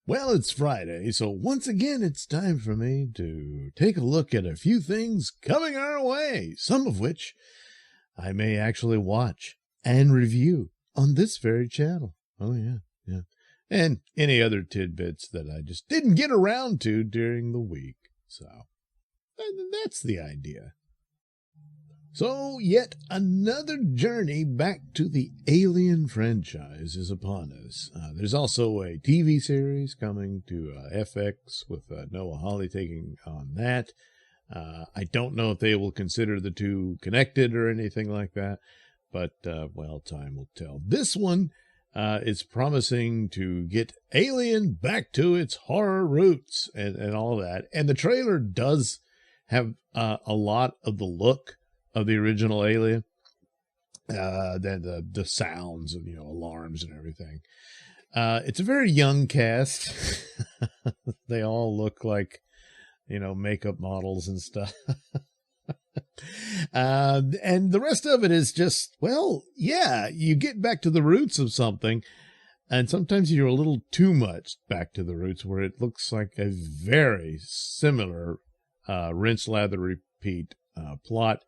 Well, it's Friday, so once again it's time for me to take a look at a few things coming our way, some of which I may actually watch and review on this very channel. Oh, yeah. And any other tidbits that I just didn't get around to during the week. So that's the idea. So yet another journey back to the Alien franchise is upon us. There's also a TV series coming to FX with Noah Hawley taking on that. I don't know if they will consider the two connected or anything like that, but, well, time will tell. This one is promising to get Alien back to its horror roots and all that. And the trailer does have a lot of the look of the original Alien, the sounds of, alarms and everything. It's a very young cast. They all look like, makeup models and stuff. And the rest of it is just, well, yeah, you get back to the roots of something, and sometimes you're a little too much back to the roots, where it looks like a very similar rinse, lather, repeat plot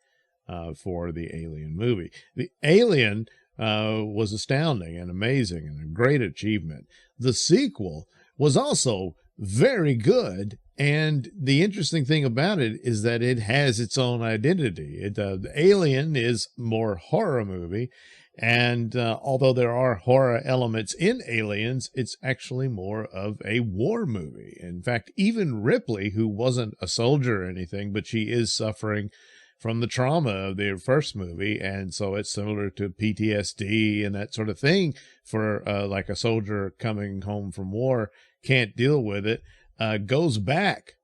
for the Alien movie. The Alien was astounding and amazing and a great achievement. The sequel was also very good, and the interesting thing about it is that it has its own identity. The Alien is more horror movie, and although there are horror elements in Aliens, it's actually more of a war movie. In fact, even Ripley, who wasn't a soldier or anything, but she is suffering from the trauma of their first movie, and so it's similar to PTSD and that sort of thing for like a soldier coming home from war, can't deal with it, goes back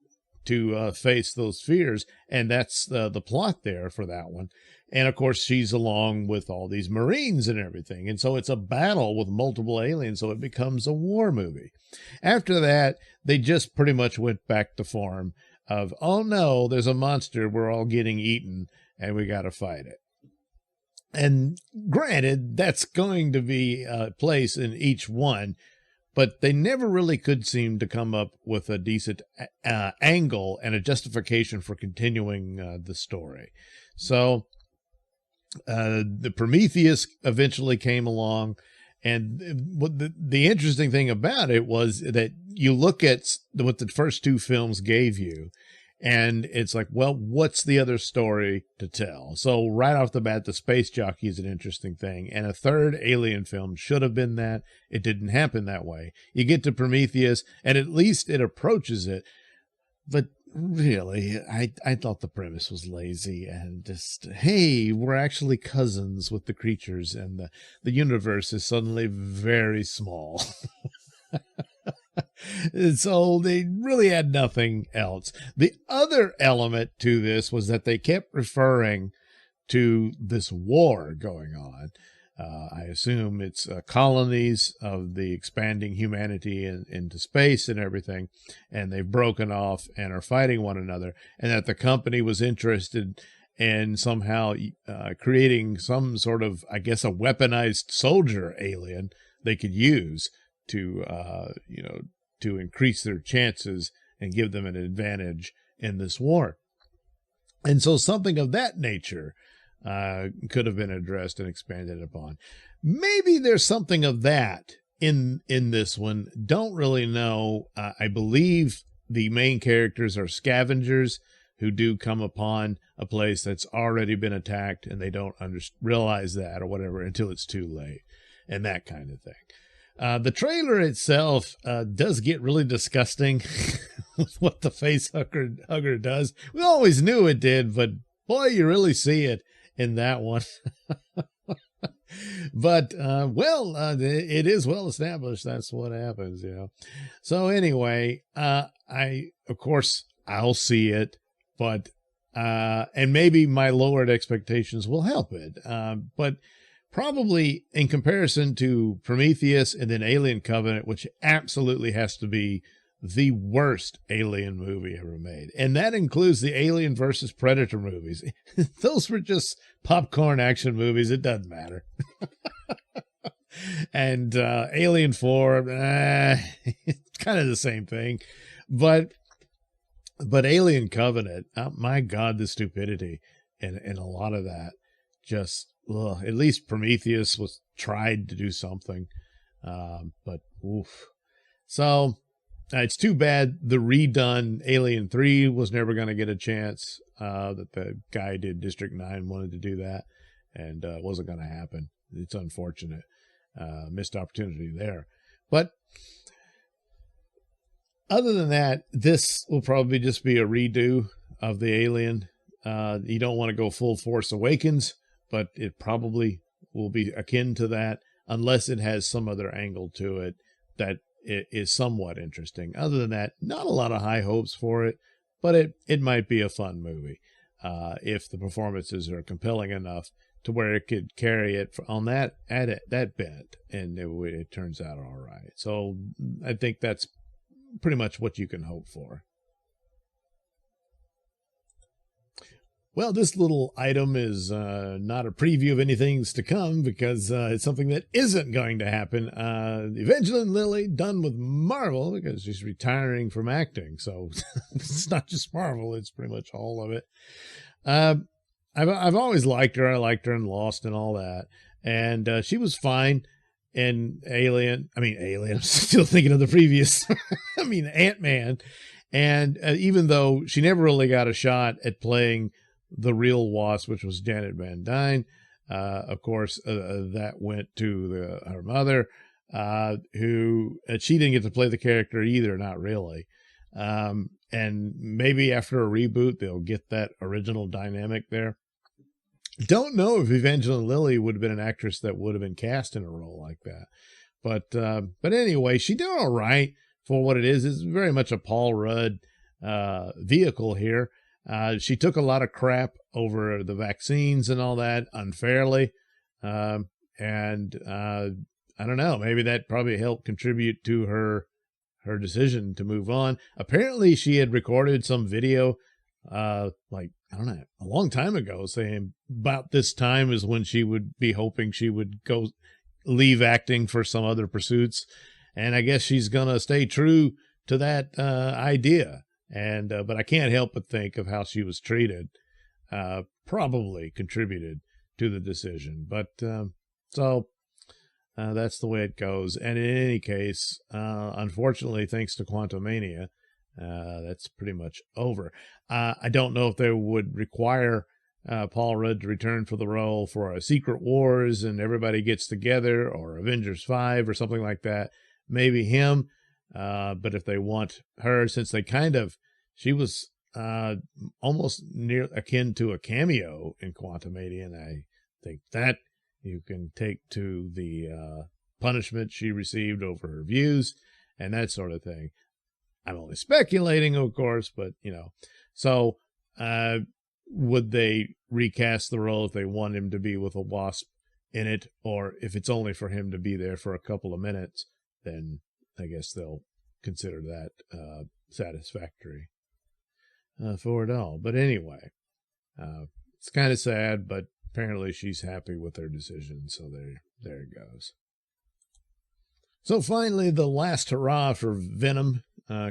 to face those fears, and that's the plot there for that one. And of course, she's along with all these Marines and everything, and so it's a battle with multiple aliens, so it becomes a war movie. After that, they just pretty much went back to form of, oh no, there's a monster, we're all getting eaten, and we got to fight it. And granted, that's going to be a place in each one, but they never really could seem to come up with a decent angle and a justification for continuing the story. So the Prometheus eventually came along, and what the interesting thing about it was that you look at what the first two films gave you, and it's like, well, what's the other story to tell? So right off the bat, the space jockey is an interesting thing, and a third Alien film should have been that. It didn't happen that way. You get to Prometheus, and at least it approaches it, but really, I thought the premise was lazy and just, hey, we're actually cousins with the creatures, and the universe is suddenly very small. So they really had nothing else. The other element to this was that they kept referring to this war going on. I assume it's colonies of the expanding humanity into space and everything, and they've broken off and are fighting one another, and that the company was interested in somehow creating some sort of, I guess, a weaponized soldier alien they could use to, to increase their chances and give them an advantage in this war. And so something of that nature could have been addressed and expanded upon. Maybe there's something of that in this one. Don't really know. I believe the main characters are scavengers who do come upon a place that's already been attacked, and they don't realize that or whatever until it's too late, and that kind of thing. The trailer itself does get really disgusting with what the face hugger does. We always knew it did, but boy, you really see it in that one. But, it is well established. That's what happens, So anyway, of course, I'll see it, but, and maybe my lowered expectations will help it. But probably in comparison to Prometheus and then Alien Covenant, which absolutely has to be the worst Alien movie ever made. And that includes the Alien versus Predator movies. Those were just popcorn action movies. It doesn't matter. And Alien 4, it's kind of the same thing. But Alien Covenant, oh my God, the stupidity in a lot of that. Just, ugh, at least Prometheus was tried to do something. But oof. So it's too bad the redone Alien 3 was never going to get a chance. That the guy did District 9 wanted to do that, and it wasn't going to happen. It's unfortunate. Missed opportunity there. But other than that, this will probably just be a redo of the Alien. You don't want to go full Force Awakens, but it probably will be akin to that, unless it has some other angle to it that is somewhat interesting. Other than that, not a lot of high hopes for it, but it might be a fun movie if the performances are compelling enough to where it could carry it on that bent, and it turns out all right. So I think that's pretty much what you can hope for. Well, this little item is not a preview of anything's to come, because it's something that isn't going to happen. Evangeline Lilly done with Marvel because she's retiring from acting. So it's not just Marvel, it's pretty much all of it. I've always liked her. I liked her in Lost and all that. And she was fine in Alien. I'm still thinking of the previous. Ant-Man. And even though she never really got a shot at playing the real Wasp, which was Janet Van Dyne, of course, that went to her mother, who she didn't get to play the character either, not really. And maybe after a reboot, they'll get that original dynamic there. Don't know if Evangeline Lilly would have been an actress that would have been cast in a role like that. But anyway, she did all right for what it is. It's very much a Paul Rudd vehicle here. She took a lot of crap over the vaccines and all that unfairly. I don't know, maybe that probably helped contribute to her decision to move on. Apparently she had recorded some video, a long time ago, saying about this time is when she would be hoping she would go leave acting for some other pursuits. And I guess she's going to stay true to that idea. But I can't help but think of how she was treated, probably contributed to the decision. But that's the way it goes. And in any case, unfortunately, thanks to Quantumania, that's pretty much over. I don't know if they would require Paul Rudd to return for the role for a Secret Wars and everybody gets together, or Avengers 5 or something like that. Maybe him. But if they want her, since she was almost near akin to a cameo in Quantumania, and I think that you can take to the punishment she received over her views and that sort of thing. I'm only speculating, of course, but So would they recast the role if they want him to be with a Wasp in it, or if it's only for him to be there for a couple of minutes, then I guess they'll consider that satisfactory for it all. But anyway, it's kind of sad, but apparently she's happy with their decision, so there it goes. So finally, the last hurrah for Venom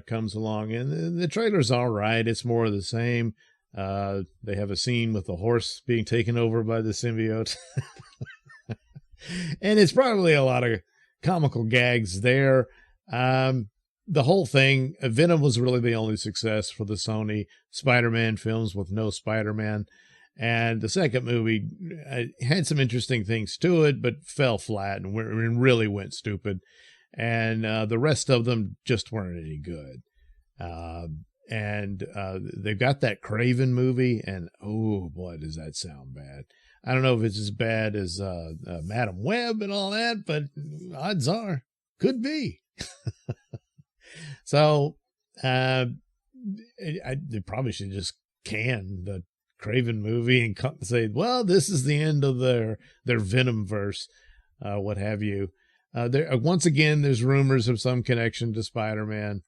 comes along, and the trailer's all right. It's more of the same. They have a scene with the horse being taken over by the symbiote. And it's probably a lot of comical gags there. The whole thing, Venom was really the only success for the Sony Spider-Man films with no Spider-Man. And the second movie had some interesting things to it, but fell flat and really went stupid. And the rest of them just weren't any good. They've got that Craven movie, and oh boy, does that sound bad. I don't know if it's as bad as Madam Web and all that, but odds are, could be. So they probably should just can the Craven movie and say, well, this is the end of their Venom verse, what have you. Once again, there's rumors of some connection to Spider-Man.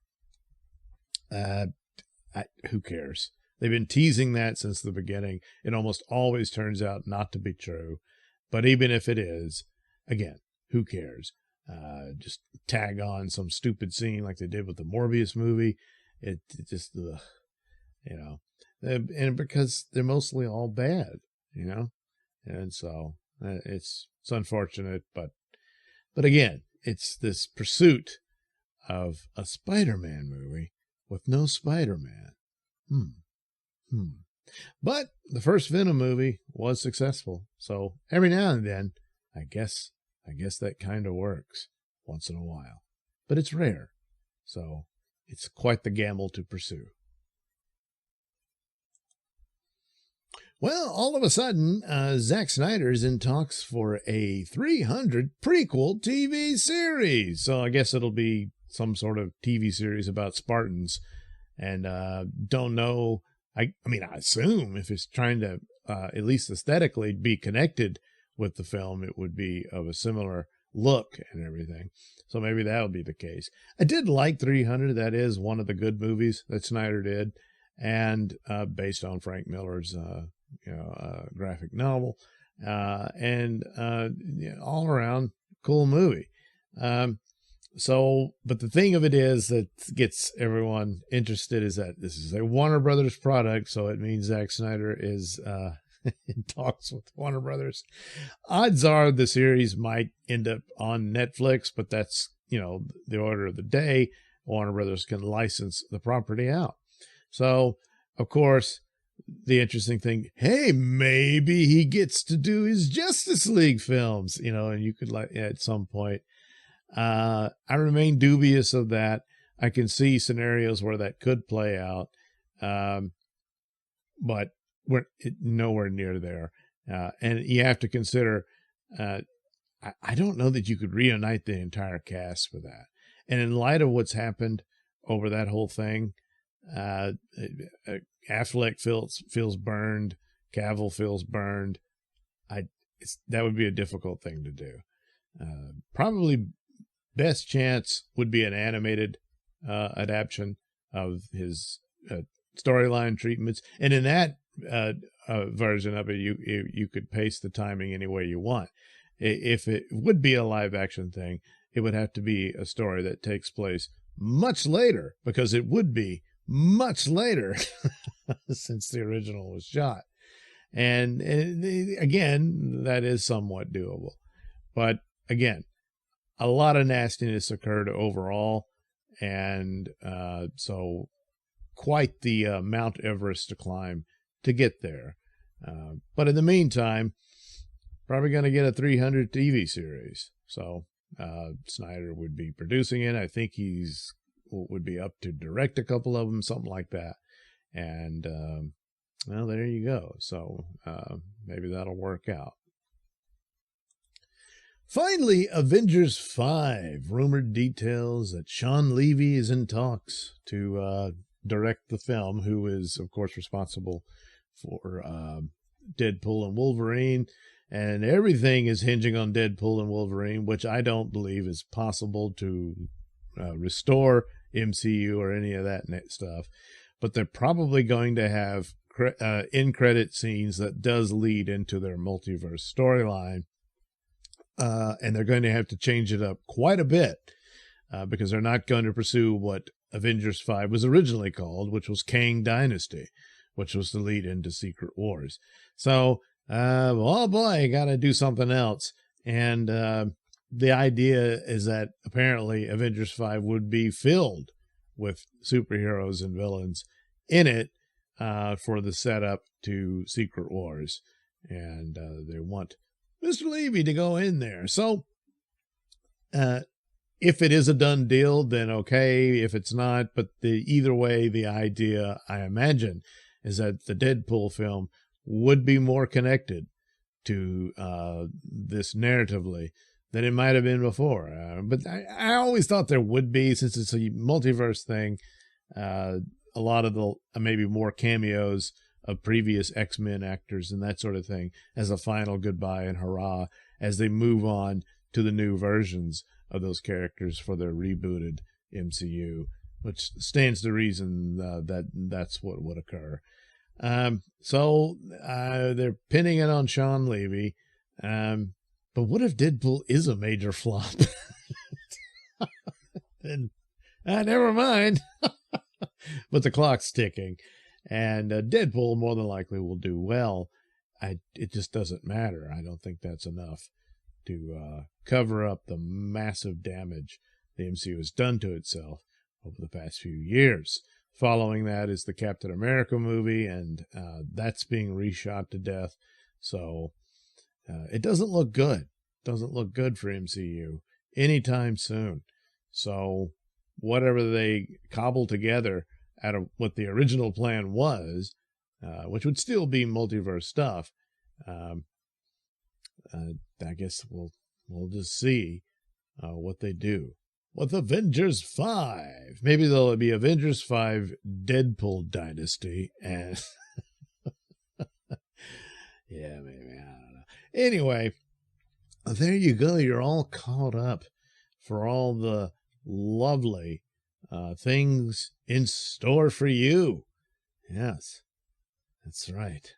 Who cares? They've been teasing that since the beginning. It almost always turns out not to be true. But even if it is, again, who cares? Just tag on some stupid scene like they did with the Morbius movie. It just, and because they're mostly all bad, and so it's unfortunate, but again, it's this pursuit of a Spider-Man movie with no Spider-Man. But the first Venom movie was successful, so every now and then, I guess that kind of works once in a while, but it's rare, so it's quite the gamble to pursue. Well, all of a sudden, Zack Snyder is in talks for a 300 prequel TV series. So I guess it'll be some sort of TV series about Spartans. And don't know. I assume if it's trying to, at least aesthetically, be connected with the film, it would be of a similar look and everything. So maybe that'll be the case. I did like 300. That is one of the good movies that Snyder did. And based on Frank Miller's graphic novel, and all around cool movie. But the thing of it is that gets everyone interested is that this is a Warner Brothers product, so it means Zack Snyder is in talks with Warner Brothers. Odds are the series might end up on Netflix, but that's the order of the day. Warner Brothers can license the property out. So, of course, the interesting thing, hey, maybe he gets to do his Justice League films, and you could at some point. I remain dubious of that. I can see scenarios where that could play out, but we're nowhere near there. And you have to consider, I don't know that you could reunite the entire cast for that. And in light of what's happened over that whole thing, Affleck feels burned, Cavill feels burned. That would be a difficult thing to do. Probably best chance would be an animated adaptation of his storyline treatments, and in that version of it, you could pace the timing any way you want. If it would be a live action thing, it would have to be a story that takes place much later, because it would be much later since the original was shot. And again, that is somewhat doable. But again, a lot of nastiness occurred overall. And so quite the Mount Everest to climb to get there. But in the meantime, probably going to get a 300 TV series. So Snyder would be producing it. I think would be up to direct a couple of them, something like that. And well, there you go. So maybe that'll work out. Finally, Avengers 5. Rumored details that Sean Levy is in talks to direct the film, who is, of course, responsible for Deadpool and Wolverine. And everything is hinging on Deadpool and Wolverine, which I don't believe is possible to restore MCU or any of that stuff. But they're probably going to have in-credit scenes that does lead into their multiverse storyline. And they're going to have to change it up quite a bit because they're not going to pursue what Avengers 5 was originally called, which was Kang Dynasty, which was the lead into Secret Wars. So, oh boy, got to do something else. And the idea is that apparently Avengers 5 would be filled with superheroes and villains in it for the setup to Secret Wars. And they want Mr. Levy to go in there. So if it is a done deal, then okay. If it's not, but either way, the idea, I imagine, is that the Deadpool film would be more connected to this narratively than it might have been before. But I always thought there would be, since it's a multiverse thing, a lot of the maybe more cameos of previous X-Men actors and that sort of thing as a final goodbye and hurrah as they move on to the new versions of those characters for their rebooted MCU, which stands to reason that that's what would occur. So they're pinning it on Sean Levy. But what if Deadpool is a major flop? Then, never mind. But the clock's ticking, and Deadpool more than likely will do well. It just doesn't matter. I don't think that's enough to cover up the massive damage the MCU has done to itself over the past few years. Following that is the Captain America movie, and that's being reshot to death. So it doesn't look good. Doesn't look good for MCU anytime soon. So whatever they cobble together out of what the original plan was, which would still be multiverse stuff, I guess we'll just see what they do with Avengers 5. Maybe there'll be Avengers 5 Deadpool Dynasty, and yeah, maybe, I don't know. Anyway, there you go. You're all caught up for all the lovely things in store for you. Yes, that's right.